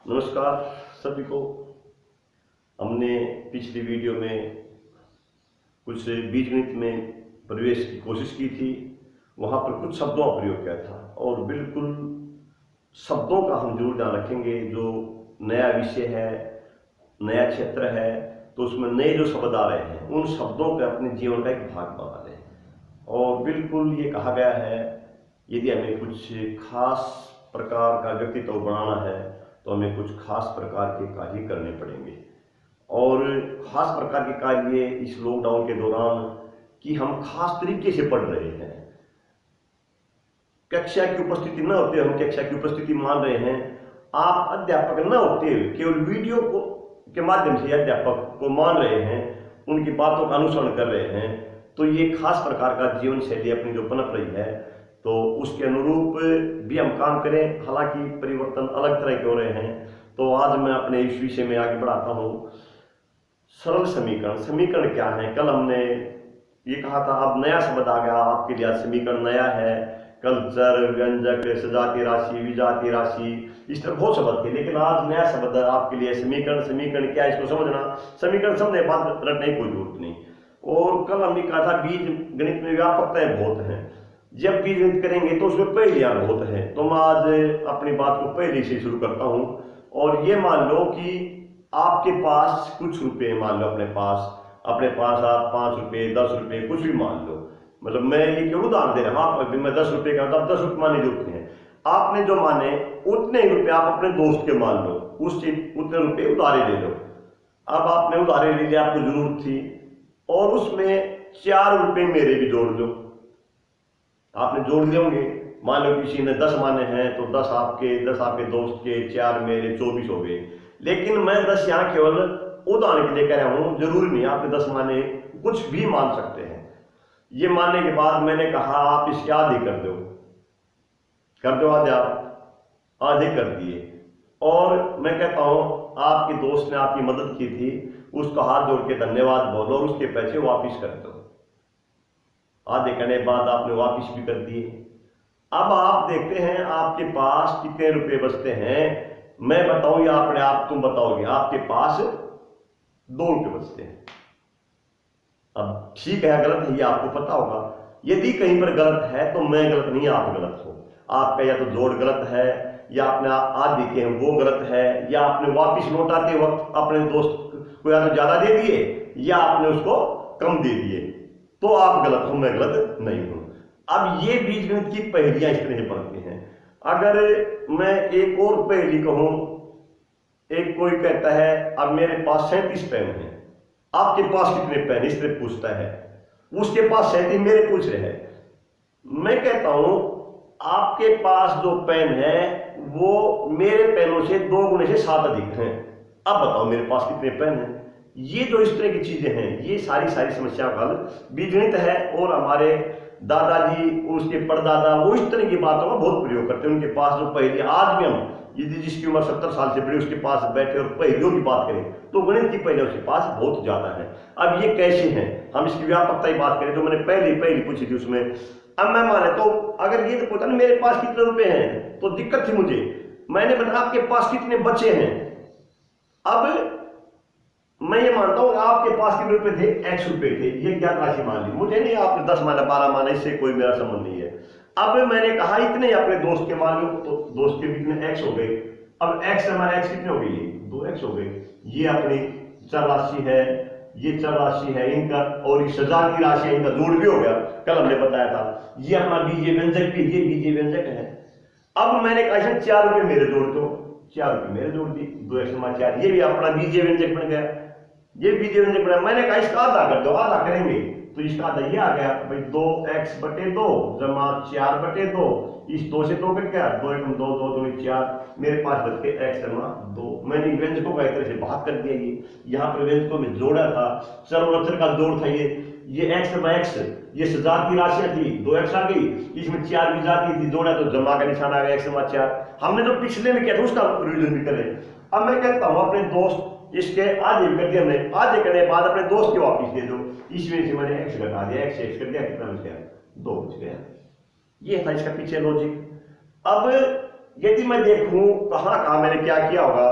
नमस्कार सभी को। हमने पिछली वीडियो में कुछ बीजगणित में प्रवेश की कोशिश की थी। वहाँ पर कुछ शब्दों का प्रयोग किया था और बिल्कुल शब्दों का हम जरूर ध्यान रखेंगे। जो नया विषय है, नया क्षेत्र है, तो उसमें नए जो शब्द आ रहे हैं उन शब्दों को अपने जीवन का एक भाग बना लें। और बिल्कुल ये कहा गया है, यदि हमें कुछ खास प्रकार का व्यक्तित्व बनाना है तो हमें कुछ खास प्रकार के कार्य करने पड़ेंगे। और खास प्रकार के कार्य इस लॉकडाउन के दौरान कि हम खास तरीके से पढ़ रहे हैं। कक्षा की उपस्थिति न होते हम कक्षा की उपस्थिति मान रहे हैं। आप अध्यापक न होते हुए केवल वीडियो को के माध्यम से अध्यापक को मान रहे हैं, उनकी बातों का अनुसरण कर रहे हैं, तो ये खास प्रकार का जीवन शैली अपनी जो पनप रही है, तो उसके अनुरूप भी हम काम करें। हालांकि परिवर्तन अलग तरह के हो रहे हैं। तो आज मैं अपने इस विषय में आगे बढ़ाता हूँ। सरल समीकरण। समीकरण क्या है? कल हमने ये कहा था, अब नया शब्द आ गया आपके लिए। आज समीकरण नया है। कल चर, व्यंजक, सजातीय राशि, विजातीय राशि, इस तरह बहुत शब्द थे, लेकिन आज नया शब्द आपके लिए समीकरण। समीकरण क्या है इसको समझना। समीकरण समझने के बाद रटने की कोई जरूरत नहीं। और कल हमने कहा था बीज गणित में व्यापकताएं बहुत हैं। जब बीज गणित करेंगे तो उसमें पहेलियां बहुत हैं। तो मैं आज अपनी बात को पहले से शुरू करता हूं। और ये मान लो कि आपके पास कुछ रुपए, मान लो अपने पास आप 5 रुपए, 10 रुपए, कुछ भी मान लो। मतलब मैं ये क्यों उदाहरण दे रहा हूँ, आप मैं 10 रुपए का, तब 10 रुपये माने जो उतने हैं आपने जो माने उतने ही रुपए आप अपने दोस्त के मान लो, उससे उतने रुपए उधारे ले लो। अब आपने उधारे ले लिया, आपको जरूरत थी, और उसमें 4 रुपए मेरे भी जोड़ लो। आपने जोड़ दिए होंगे। मान लो किसी ने 10 माने हैं तो 10 आपके दोस्त के, 4 मेरे, 24 हो गए। लेकिन मैं 10 यहाँ केवल उदाहरण के लिए कह रहा हूं, जरूरी नहीं आपने 10 माने, कुछ भी मान सकते हैं। ये मानने के बाद मैंने कहा आप इसके आधे कर दो आधे, आप आधे कर दिए। और मैं कहता हूं आपके दोस्त ने आपकी मदद की थी, उसको हाथ जोड़ के धन्यवाद बोलो और उसके पैसे वापिस कर दो। आधे करने के बाद आपने वापिस भी कर दिए। अब आप देखते हैं आपके पास कितने रुपए बचते हैं। मैं बताऊं या अपने आप तुम बताओगे? आपके पास 2 रुपए बचते हैं। अब ठीक है गलत है ये आपको पता होगा। यदि कहीं पर गलत है तो मैं गलत नहीं, आप गलत हो। आपका या तो जोड़ गलत है, या आपने आधे के हैं वो गलत है, या आपने वापिस लौटाते वक्त अपने दोस्त को या तो ज्यादा दे दिए या आपने उसको कम दे दिए, तो आप गलत हो, मैं गलत नहीं हूं। अब ये बीजगणित की पहेलियां इस तरह बनती हैं। अगर मैं एक और पहेली कहूं, एक कोई कहता है अब मेरे पास 37 पेन है, आपके पास कितने पेन, इस तरह पूछता है। उसके पास 37, मेरे पूछ रहे हैं। मैं कहता हूं आपके पास जो पेन है वो मेरे पेनों से 2 गुने से 7 अधिक हैं। अब बताओ मेरे पास कितने पेन हैं। ये जो इस तरह की चीजें हैं, ये सारी समस्या का हल बीजगणित है। और हमारे दादाजी, उसके परदादा, वो इस तरह की बातों का बहुत प्रयोग करते हैं। उनके पास जो पहेली, आज भी हम यदि जिसकी उम्र 70 साल से बड़ी उसके पास बैठे और पहेलियों की बात करें तो गणित की पहेलियां उसके पास बहुत ज्यादा है। अब ये कैसे हैं, हम इसकी व्यापकता की बात करें तो मैंने पहली पूछी थी उसमें। अब मैं माने तो अगर ये तो पता नहीं मेरे पास कितने रुपए हैं तो दिक्कत थी मुझे। मैंने बताया आपके पास कितने बचे हैं। अब मैं ये मानता हूं आपके पास कितने रुपए थे, x रुपए थे, ये ज्ञात राशि मान ली। मुझे नहीं आपने 10 माना, 12 माना, इससे कोई मेरा संबंध नहीं है। अब मैंने कहा इतने अपने दोस्त के मान लो, तो दोस्त के कितने x हो गए। अब x हमारे x कितने हो गए, 2x हो गए। ये अपनी चर राशि है, ये चर राशि है इनका, और ये सजातीय राशि है, इनका जोड़ भी हो गया, कल हमने बताया था। ये अपना बीजीय व्यंजक भी, ये बीजीय व्यंजक है। अब मैंने कहा 4 रुपए मेरे जोड़ दो, 4 रुपए मेरे जोड़ दी, 2x/4, ये भी अपना बीजीय व्यंजक बन गया। ये बीजीय व्यंजक बना। मैंने कहा इसका आधा कर दो, आधा करेंगे तो इसका आधा ये आ गया भाई, 2x/2 जमा 4/2, इस 2 से 2 कट गया, 2 × 2 2 2 4, मेरे पास बच के x/2। मैंने व्यंजकों का एक तरह से बात कर दिया। ये यहाँ पर व्यंजकों में जोड़ा था, चर और अक्षर का जोड़ था। ये x/x, ये सजातीय राशियां थी, 2x आ गई, इसमें 4 भी जाती थी, जोड़ा तो जमा का निशान आ गया x/4। हमने जो पिछले में किया था उसका रिवीजन भी करें। अब मैं कहता हूं अपने दोस्त, इसके आधे कर दिया हमने, आधे करने के बाद अपने दोस्त के वापिस दे दो। इसमें से मैंने x घटा दिया, x कर दिया, कितना बच गया, 2 बच गया। ये था इसका पीछे लॉजिक। अब यदि मैं देखूं कहाँ कहाँ मैंने क्या किया होगा,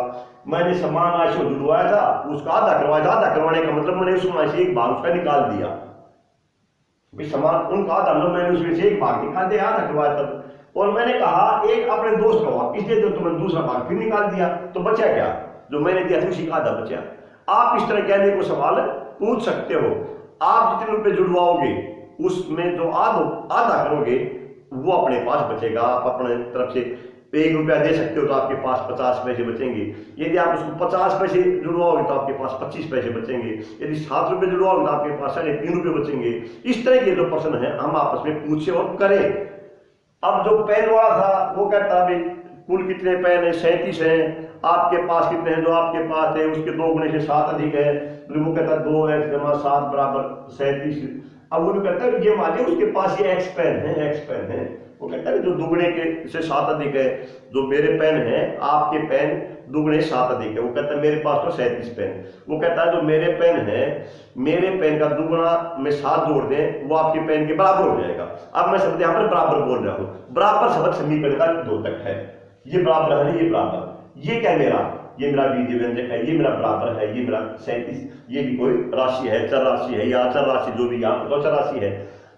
मैंने समान राशि को जुड़वाया था, उसका आधा करवाया था, आधा करवाने का मतलब मैंने उसमें से एक भाग उसका निकाल दिया, समान उनका आधा मतलब मैंने उसमें से एक भाग निकाल दिया, आधा करवाया था, और मैंने कहा एक अपने दोस्त का वापिस दे दो, तो मैंने दूसरा भाग फिर निकाल दिया, तो बचा क्या, जो मैंने दिया था उसी का आधा बचा। आप इस तरह कहने को सवाल पूछ सकते हो। आप जितने रुपए जुड़वाओगे उसमें जो आधा करोगे वो अपने पास बचेगा। आप अपने तरफ से 1 रुपया दे सकते हो तो आपके पास 50 पैसे बचेंगे। यदि आप उसको 50 पैसे जुड़वाओगे तो आपके पास 25 पैसे बचेंगे। यदि 7 रुपये जुड़वाओगे तो आपके पास 3.5 रुपये बचेंगे। इस तरह के जो प्रश्न है हम आपस में पूछे और करें। अब जो पेन वाला था वो कहता अभी कुल कितने पेन है, 37 है, आपके पास कितने हैं, जो आपके पास है उसके 2 गुने से 7 अधिक है, तो वो कहता 2x जमा 7 बराबर 37। अब वो कहता है ये मान लिया उसके पास ये एक्स पेन है, वो कहता है जो दुगने के से 7 अधिक है, जो मेरे पेन है आपके पेन दुगने 7 अधिक है, वो कहता है मेरे पास तो 37 पेन। वो कहता है जो मेरे पेन है, मेरे पेन का दुगुना में 7 जोड़ दें वो आपके पेन के बराबर हो जाएगा। अब मैं शब्द यहाँ पर बराबर बोल रहा हूँ, बराबर शब्द समीकरण का 2 तक है, ये बराबर है, ये बराबर, ये क्या ये मेरा बीजीय व्यंजक है, ये मेरा बराबर है, ये मेरा 37, ये भी कोई राशि है, चर राशि है या अचर राशि जो भी यहाँ पर चर राशि है।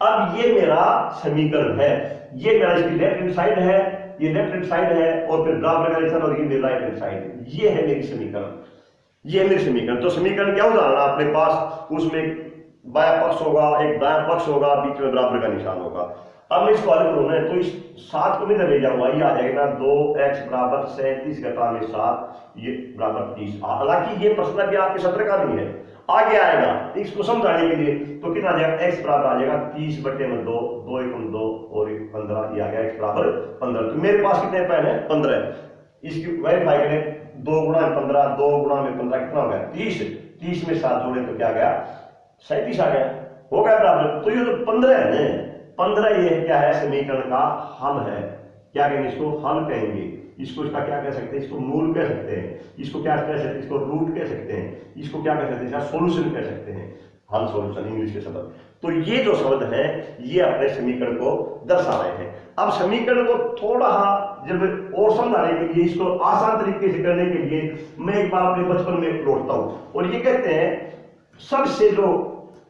अब ये मेरा समीकरण है, ये मेरा इसकी लेफ्ट हैंड साइड है, ये लेफ्ट हैंड साइड है, और फिर बराबर का निशान, और ये मेरी राइट हैंड साइड है। ये है मेरी समीकरण, ये है मेरी समीकरण। तो समीकरण क्या उदाहरण अपने पास, उसमें बायां पक्ष होगा, एक दायां पक्ष होगा, बीच में बराबर का निशान होगा। अब मैं इसको हल करूंगा तो इस 7 को इधर ले जाऊंगा, ये आ जाएगा 2x बराबर 37 घटा में 7, ये बराबर 30। हालांकि ये प्रश्न भी आपके सत्र का नहीं है, आगे आएगा, इसको समझाने के लिए तो कितना आ जाएगा, x बराबर आ जाएगा 30 बटे में 2, 2 एकम 2 और 15, ये आ गया x बराबर 15। तो मेरे पास कितने पेन है, 15। इसकी वेरीफाई करें, 2 गुणा में 15, 2 गुणा में 15 कितना हो गया 30, 30 में 7 जोड़े तो क्या गया 37 आ गया, हो गया बराबर। तो ये जो 15 है ना, 15 ये क्या है, समीकरण का हल है। क्या कहेंगे इसको, हल कहेंगे। इसको इसका क्या कह सकते हैं, इसको मूल कह सकते हैं, इसको क्या कह सकते हैं, इसको रूट कह सकते हैं, इसको क्या कह सकते हैं, इसका सॉल्यूशन कह सकते हैं, हल सॉल्यूशन इंग्लिश के शब्द। तो ये जो शब्द है ये अपने समीकरण को दर्शा रहे हैं। अब समीकरण को थोड़ा जब और समझाने के लिए, इसको आसान तरीके से करने के लिए मैं एक बार अपने बचपन में लौटता हूँ, और ये कहते हैं सबसे जो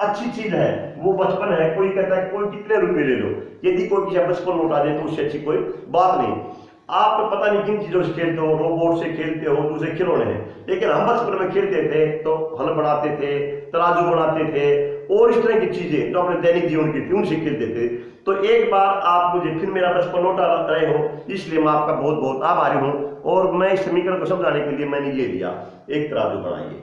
अच्छी चीज है वो बचपन है। कोई कहता है कोई कितने रुपए ले लो, यदि कोई किसी बचपन लौटा दे तो उससे अच्छी कोई बात नहीं। आप पता नहीं किन चीजों से खेलते हो, रोबोट से खेलते हो, दूसरे खिलौने हैं, लेकिन हम बचपन में खेलते थे तो हल बनाते थे, तराजू बनाते थे, और इस तरह की चीजें जो अपने दैनिक जीवन की थी उनसे खेलते थे। तो एक बार आप मुझे फिर मेरा बचपन लौटा रहे हो, इसलिए मैं आपका बहुत बहुत आभारी हूँ। और मैं इस समीकरण को समझाने के लिए मैंने ये दिया, एक तराजू बनाइए,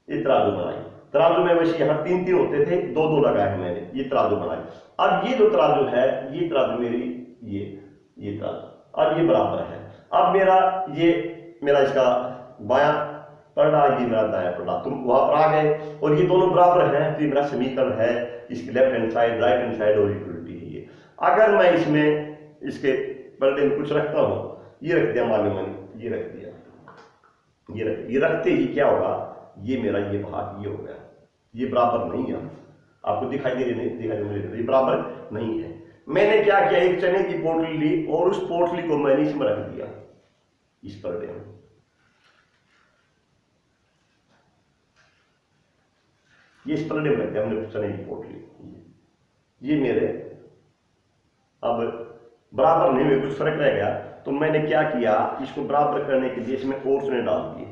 ये तराजू बनाइए। तराजू में वैसे यहाँ 3-3 होते थे, 2-2 लगाए हैं मैंने, ये तराजू बनाए। अब ये जो तराजू है, ये तराजू मेरी, ये तराजू, अब ये बराबर है। अब मेरा इसका बायां पलड़ा, ये मेरा दायां पलड़ा, तुम वहां पर आ गए, और ये दोनों बराबर हैं, तो ये मेरा समीकरण है। इसकी left hand side, right hand side और इक्वलिटी है ये। अगर मैं इसमें इसके पलड़े में कुछ रखता हूं, ये रख दिया, मान लो मैंने ये रख दिया, ये रखते ही क्या होगा, ये मेरा ये भाग ये हो गया, ये बराबर नहीं है। आपको दिखाई दे रही नहीं, दिखाई दे रही, ये बराबर नहीं है। मैंने क्या किया, एक चने की पोटली ली और उस पोटली को मैंने इसमें रख दिया, इस पर्दे में। ये इस पर्दे में रख दिया हमने चने की पोटली, ये मेरे अब बराबर नहीं हुए, कुछ फर्क रह गया। तो मैंने क्या किया, इसको बराबर करने के लिए इसमें और चने डाल दिए,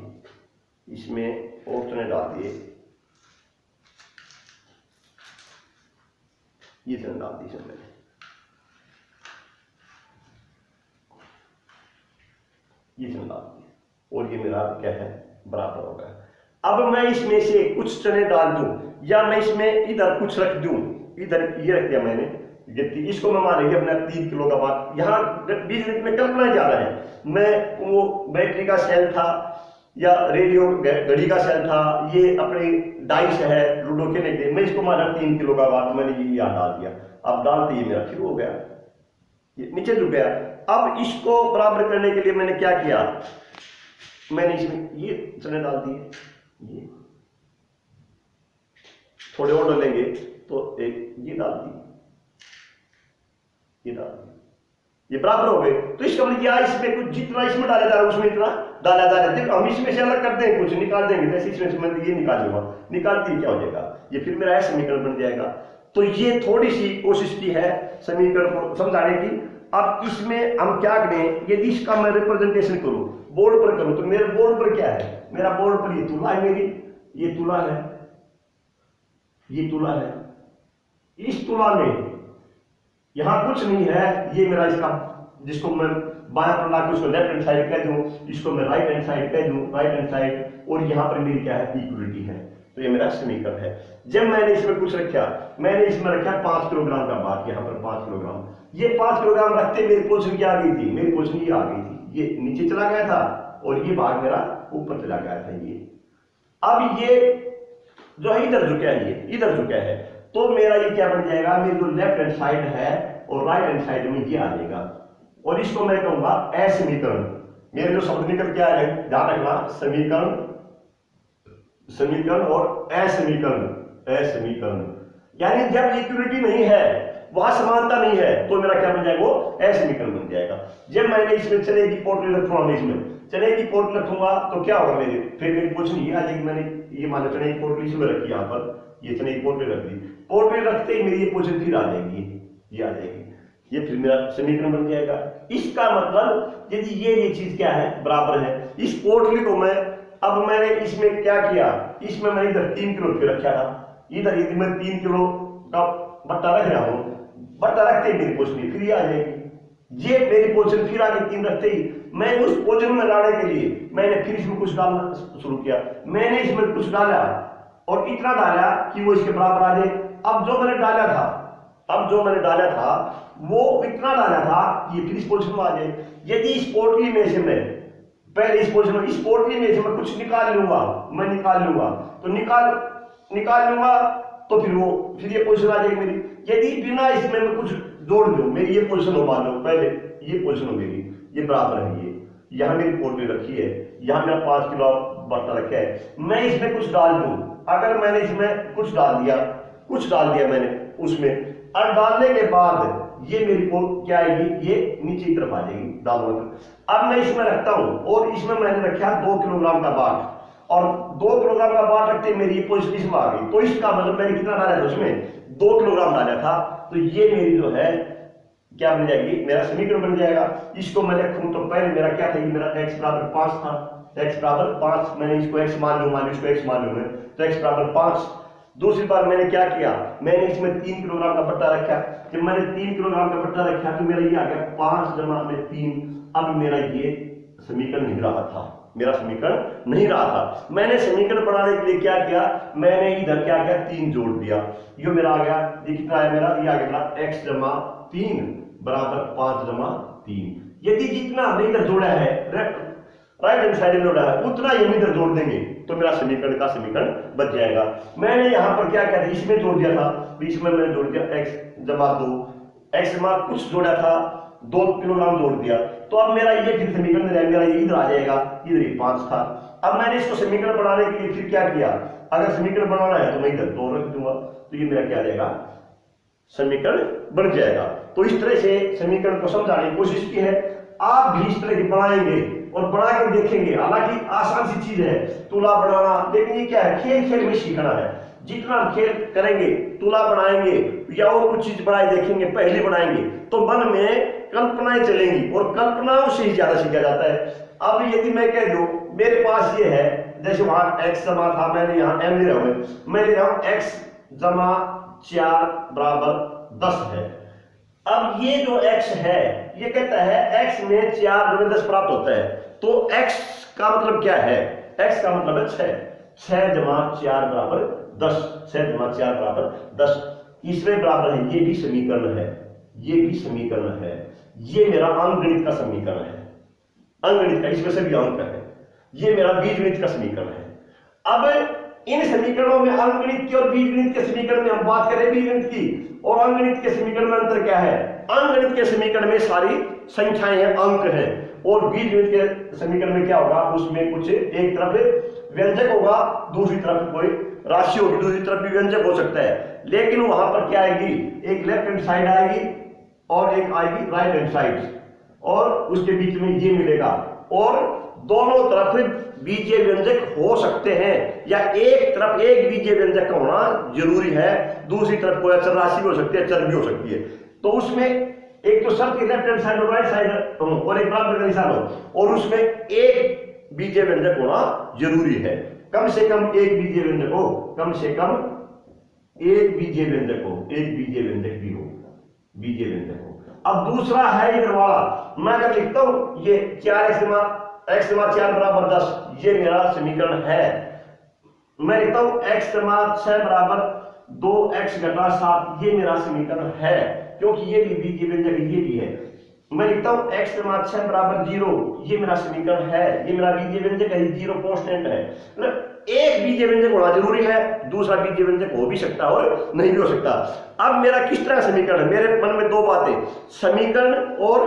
इसमें और चने डाल दिए, ये चने डाल दी मैंने, ये चने डाल दिए, और ये मेरा क्या है, बराबर हो गया। अब मैं इसमें से कुछ चने डाल दूं, या मैं इसमें इधर कुछ रख दूं, इधर ये रख दिया मैंने, इसको मैं मान अपना 3 किलो का बात। यहाँ 20 मिनट में कल्पना जा रहा है, मैं वो बैटरी का सेल था या रेडियो घड़ी का सेल था, ये अपनी डाइस है लूडो खेलने के लिए, मैं इसको माना 3 किलो का बात, मैंने ये यहाँ डाल दिया। अब डालते ही मेरा फिर हो गया, ये नीचे झुक गया। अब इसको बराबर करने के लिए मैंने क्या किया, मैंने इसमें ये चने डाल दिए, ये थोड़े और डालेंगे तो एक ये डाल दी, ये डाल दी, ये बराबर हो गए। तो इसका मतलब क्या, इसमें कुछ जितना इसमें डाला जा रहा है उसमें इतना डाला जा रहा है। हम इसमें से अलग करते हैं, कुछ निकाल देंगे, जैसे इसमें से मैं ये निकाल दूंगा, निकालते ही क्या हो जाएगा, ये फिर मेरा समीकरण बन जाएगा। तो ये थोड़ी सी कोशिश की है समीकरण को समझाने की। अब इसमें हम क्या करें, यदि इसका मैं रिप्रेजेंटेशन करूं, बोर्ड पर करूं, तो मेरे बोर्ड पर क्या है, मेरा बोर्ड पर ये तुला है, मेरी ये तुला है, ये तुला है। इस तुला में यहां कुछ नहीं है, ये मेरा इसका, जिसको मैं बाएं पर लाकर उसको लेफ्ट हैंड साइड कह दूं, इसको मैं राइट हैंड साइड कह दूं, राइट हैंड साइड, और यहां पर मेरी क्या है, इक्वलिटी है। तो ये मेरा समीकरण है। जब मैंने इसमें कुछ रखा, मैंने इसमें रखा 5 किलोग्राम का बाट, यहाँ पर 5 किलोग्राम, ये 5 किलोग्राम रखते मेरी पोजीशन क्या आ गई थी, मेरी पोजीशन ये आ गई थी, ये नीचे चला गया था और ये भाग मेरा ऊपर चला गया था। ये अब ये जो है इधर झुका है, ये इधर झुका है, तो मेरा ये क्या बन जाएगा, मेरी जो लेफ्ट हैंड साइड है और राइट हैंड साइड में ये आ जाएगा, और इसको मैं कहूंगा असमीकरण। मेरे जो शब्द निकल के आए, ध्यान रखना, समीकरण, समीकरण और असमीकरण, असमीकरण, यानी जब इक्विलिटी नहीं है, वहां समानता नहीं है, तो मेरा क्या बन जाएगा, वो असमीकरण बन जाएगा। जब मैंने इसमें चने की पोटली रखूंगा, इसमें चने की पोटली रखूंगा तो क्या होगा, मेरे फिर मेरी पोजीशन ये आ जाएगी, मैंने ये मानो चने की पोटली इसमें रखी, यहाँ पर ये चने की पोटली रख दी, पोटली रखते ही मेरी ये पोजीशन फिर आ जाएगी, ये आ जाएगी, ये फिर मेरा समीकरण बन जाएगा। इसका मतलब यदि ये चीज क्या है, बराबर है, इस पोटली को मैं, अब मैंने इसमें क्या किया, इसमें मैंने इधर 3 किलो फिर रखा था, इधर यदि मैं 3 किलो का बट्टा रख रहा हूं, बट्टा रखते ही मेरी पोजीशन फिर आ जाएगी, ये मेरी पोजीशन फिर आगे 3 रखते ही मैंने उस पोजीशन में लाने के लिए मैंने फिर इसमें कुछ डालना शुरू किया, मैंने इसमें कुछ डाला और इतना डाला कि वो इसके बराबर आ जाए। अब जो मैंने डाला था, अब जो मैंने डाला था वो इतना डाला था कि ये फिर इस पोजीशन में आ जाए। यदि इस पोटली में से मैं पहले इस पोजीशन में, इस पोटली में से मैं कुछ निकाल लूंगा, मैं निकाल लूंगा, तो निकाल लूंगा तो फिर वो फिर ये पोजीशन आ जाएगी मेरी। यदि बिना इसमें मैं कुछ जोड़ दूं, मेरी ये पोजीशन हो, मान लो पहले ये पोजीशन हो मेरी, ये बराबर है, ये यहां मेरी पोटली रखी है, यहां मेरा 5 किलो बट्टा रखा है, मैं इसमें कुछ डाल दूं, अगर मैंने इसमें कुछ डाल दिया मैंने उसमें, और डालने के बाद ये मेरी पोट क्या आएगी, ये नीचे की तरफ आ जाएगी, दालों तरफ। अब मैं इसमें रखता हूं और इसमें मैंने रखा 2 किलोग्राम का बाट, और 2 किलोग्राम का बाट रखते मेरी ये पोजीशन इसमें आ गई, तो इसका मतलब मैंने कितना डाला था, उसमें 2 किलोग्राम डाला था, तो ये मेरी जो है क्या बन जाएगी, मेरा समीकरण बन जाएगा। इसको मैं लिखूं तो पहले मेरा क्या था, मेरा x बराबर 5 था, x बराबर 5, मैंने इसको x मान लूं, इसको x मान लूं, तो x बराबर 5। दूसरी बार मैंने क्या किया, मैंने इसमें 3 किलोग्राम का बट्टा रखा, जब मैंने 3 किलोग्राम का बट्टा रखा तो मेरा ये आ गया 5 जमा में 3। अब मेरा ये समीकरण नहीं रहा था, मेरा समीकरण नहीं रहा था। मैंने समीकरण बनाने के लिए क्या किया, मैंने इधर क्या किया, 3 जोड़ दिया, ये मेरा आ गया, ये कितना है मेरा, ये आ गया मेरा x जमा 3 बराबर 5 जमा 3। यदि जितना हमने इधर जोड़ा है, राइट हैंड साइड में जोड़ा है, उतना ही हम इधर जोड़ देंगे तो मेरा समीकरण का समीकरण बच जाएगा। मैंने यहां पर क्या किया था, इसमें जोड़ दिया था, तो इसमें मैंने जोड़ दिया x जमा 2, x जमा कुछ जोड़ा था, 2 किलोग्राम जोड़ दिया, तो अब मेरा ये फिर समीकरण में मेरा ये इधर आ जाएगा, इधर ही 5 था। अब मैंने इसको समीकरण बनाने के लिए फिर क्या किया, अगर समीकरण बनाना है तो मैं इधर 2 रख दूंगा, तो ये मेरा क्या जाएगा, समीकरण बन जाएगा। तो इस तरह से समीकरण को समझाने की कोशिश की है। आप भी इस तरह की बनाएंगे और बना के देखेंगे, हालांकि आसान सी चीज है तुला बनाना, लेकिन ये क्या है, खेल खेल में सीखना है। जितना खेल करेंगे, तुला बनाएंगे या और कुछ चीज बनाए देखेंगे, पहले बनाएंगे तो मन में कल्पनाएं चलेंगी और कल्पनाओं से ही ज्यादा सीखा जाता है। अब यदि मैं कह दूं मेरे पास ये है, जैसे वहां x जमा था, मैंने यहाँ m ले रहा हूं, मैं ले रहा हूं x जमा 4 बराबर 10 है। अब ये जो x है, ये कहता है x में 4 में 10 प्राप्त होता है, तो x का मतलब क्या है, x का मतलब है 6 जमा 4 बराबर 10, 6 जमा 4 बराबर 10, इसमें बराबर है, ये भी समीकरण है, ये भी समीकरण है, ये मेरा अंकगणित का समीकरण है, अंकगणित का, इसमें से भी अंक है, ये मेरा बीजगणित का समीकरण है। अब इन समीकरणों में अंकगणित की और बीजगणित के समीकरण में हम बात करें बीजगणित की और अंकगणित के समीकरण में अंतर क्या है। अंकगणित के समीकरण में सारी संख्याएं हैं, अंक हैं, और बीजगणित के समीकरण में क्या होगा, उसमें कुछ एक तरफ व्यंजक होगा, दूसरी तरफ कोई राशि होगी, दूसरी तरफ भी व्यंजक हो सकता है, लेकिन वहां पर क्या आएगी, एक लेफ्ट हैंड साइड आएगी और एक आएगी राइट हैंड साइड। और उसके बीच में ये मिलेगा, और दोनों तरफ बीजीय व्यंजक हो सकते हैं, या एक तरफ एक बीजीय व्यंजक का होना जरूरी है, दूसरी तरफ कोई अचर राशि भी हो सकती है, चर भी हो सकती है। तो उसमें एक तो शर्त लेफ्ट हैंड साइड और राइट साइड और एक बराबर का निशान हो, और उसमें एक बीजीय व्यंजक होना जरूरी है, कम से कम एक बीजीय व्यंजक हो, कम से कम एक बीजीय व्यंजक हो, एक बीजीय व्यंजक भी हो, बीजीय व्यंजक हो। अब दूसरा है इधर वाला, मैं अगर लिखता हूं ये 4x 4 10, ये मेरा समीकरण है। मैं लिखता हूं x 6 2x 7, ये मेरा समीकरण है, क्योंकि ये भी बीजीय व्यंजक ये भी है। मैं लिखता हूं x 6 0, ये मेरा समीकरण है, ये मेरा बीजीय व्यंजक है, 0 कांस्टेंट है। मतलब एक बीजीय व्यंजक होना जरूरी है, दूसरा बीजीय व्यंजक हो भी सकता है और नहीं भी हो सकता। अब मेरा किस तरह का समीकरण है, मेरे मन में दो बातें, समीकरण और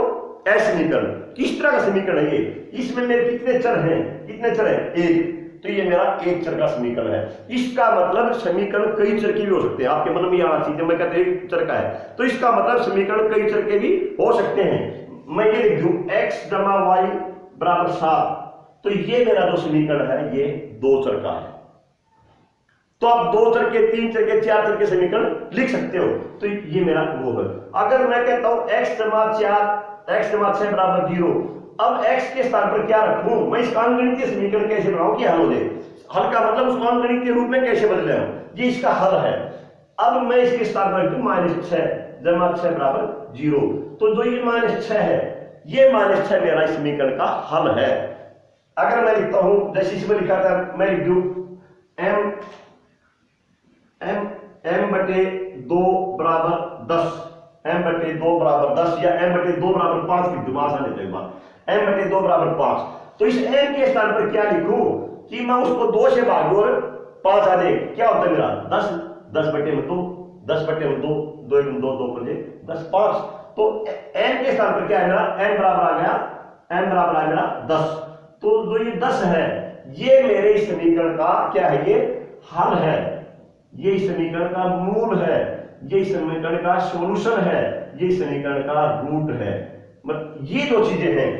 असमीकरण। किस तरह का समीकरण है ये, इसमें मेरे कितने चर हैं, कितने चर हैं, एक, तो ये मेरा एक चर का समीकरण है। इसका मतलब समीकरण कई चर के भी हो सकते हैं, आपके मन में आना चाहिए। मैं कहता हूं एक चर का है, तो इसका मतलब समीकरण कई चर के भी हो सकते हैं। मैं ये लिख दूं x y 7, तो ये मेरा जो समीकरण है ये दो चर का है। तो आप दो चर के, तीन चर के, चार चर के समीकरण लिख सकते हो, तो ये मेरा वो है। अगर मैं कहता हूं x 6 0, अब x के स्थान पर क्या रखूं, मैं इसका अंकगणितीय समीकरण कैसे बनाऊं कि हल हो जाए। हल का मतलब उसको अंकगणितीय रूप में कैसे बदले हम, ये इसका हल है। अब मैं इसके स्थान पर रख दूं -6 6 0, तो जो ये -6 है, ये -6 मेरा इस समीकरण का हल है। अगर मैं लिखता हूं जैसे इसमें लिखा था, मैं लिख दूं m/2 = 10, m/2 = 10, या m/2 = 5 लिख दूं, आसान है एक बात, m/2 = 5। तो इस m के स्थान पर क्या लिखूं कि मैं उसको 2 से भागूं और 5 आ जाए, क्या होता है मेरा 10, 10/2, 10/2, 2 1 2 2 10 5। तो m के स्थान पर क्या है मेरा, m बराबर आ गया 10। तो जो ये 10 है, ये मेरे इस समीकरण का क्या है, ये हल है, ये इस समीकरण का मूल है, ये इस समीकरण का सॉल्यूशन है, ये इस समीकरण का रूट है। मतलब ये जो चीजें हैं,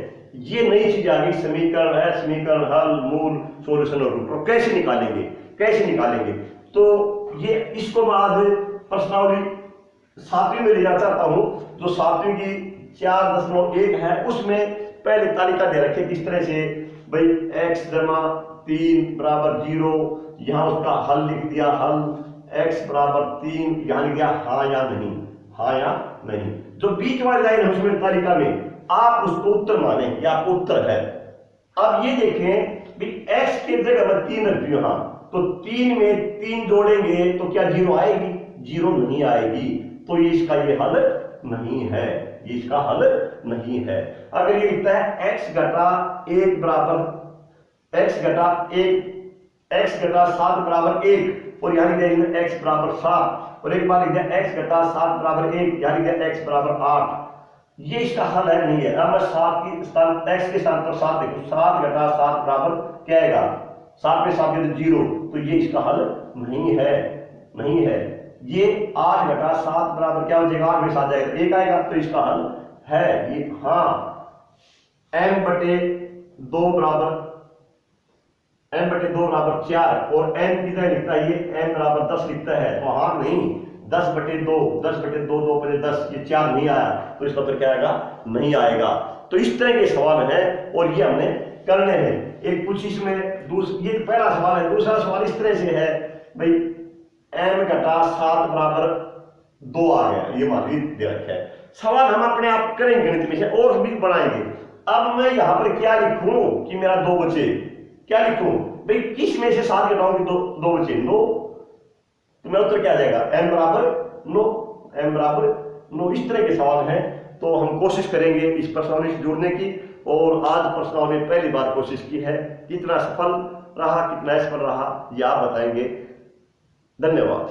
ये नई चीज आ गई, समीकरण है, समीकरण, हल, मूल, सॉल्यूशन और रूट। और कैसे निकालेंगे, तो ये इसको मैं आज प्रश्नावली 7वीं में ले जा चाहता हूं, जो 7वीं की 4.1 है, उसमें पहले तालिका दे रखे किस तरह से, भाई x 3 = 0, यहां उसका हल लिख दिया, हल x = 3, यहां लिख दिया हाँ या नहीं। जो बीच वाली लाइन है उसमें तालिका में, आप उसको उत्तर माने, ये आपको उत्तर है। अब ये देखें भी x की जगह मैं 3 रख दिया, हाँ, तो 3 में 3 जोड़ेंगे तो क्या 0 आएगी, 0 नहीं आएगी, तो ये इसका ये हल नहीं है, ये इसका हल नहीं है। अगर ये लिखता है x घटा 7 = 1, और यहाँ लिख दिया x = 7, और एक बार लिख दिया x घटा 7 = 1, यहाँ लिख दिया x = 8, ये इसका हल है, नहीं है। अब मैं 7 के स्थान, x के स्थान पर 7 देखो, 7 घटा 7 बराबर क्या आएगा, 7 पे 7 दे 0, तो ये इसका हल नहीं है। ये 8 घटा 7 बराबर क्या हो जाएगा, 8 में 7 जाएगा, 1 आएगा, तो इसका हल है ये, हाँ। m/2 = 4, और n कितना लिखता है, ये n = 10 लिखता है, तो हाँ नहीं, 10/2 2 × 10, ये 4 नहीं आया, तो इसका उत्तर क्या आएगा, नहीं आएगा। तो इस तरह के सवाल हैं और ये हमने करने हैं। एक कुछ इसमें ये पहला सवाल है। दूसरा सवाल इस तरह से है, भाई m घटा 7 = 2 आ गया, ये मान लीजिए दे रखा है। सवाल हम अपने आप करेंगे गणित में से और भी बनाएंगे। अब मैं यहाँ पर क्या लिखूं कि मेरा 2 बचे, क्या लिखूं भाई, किस में से 7 घटाऊंगी, 2 बचे 9, तो मेरा उत्तर क्या आ जाएगा, m = 9। इस तरह के सवाल हैं, तो हम कोशिश करेंगे इस प्रश्नावली से जुड़ने की, और आज प्रश्नावली में पहली बार कोशिश की है। कितना सफल रहा, कितना असफल रहा, ये आप बताएंगे। धन्यवाद।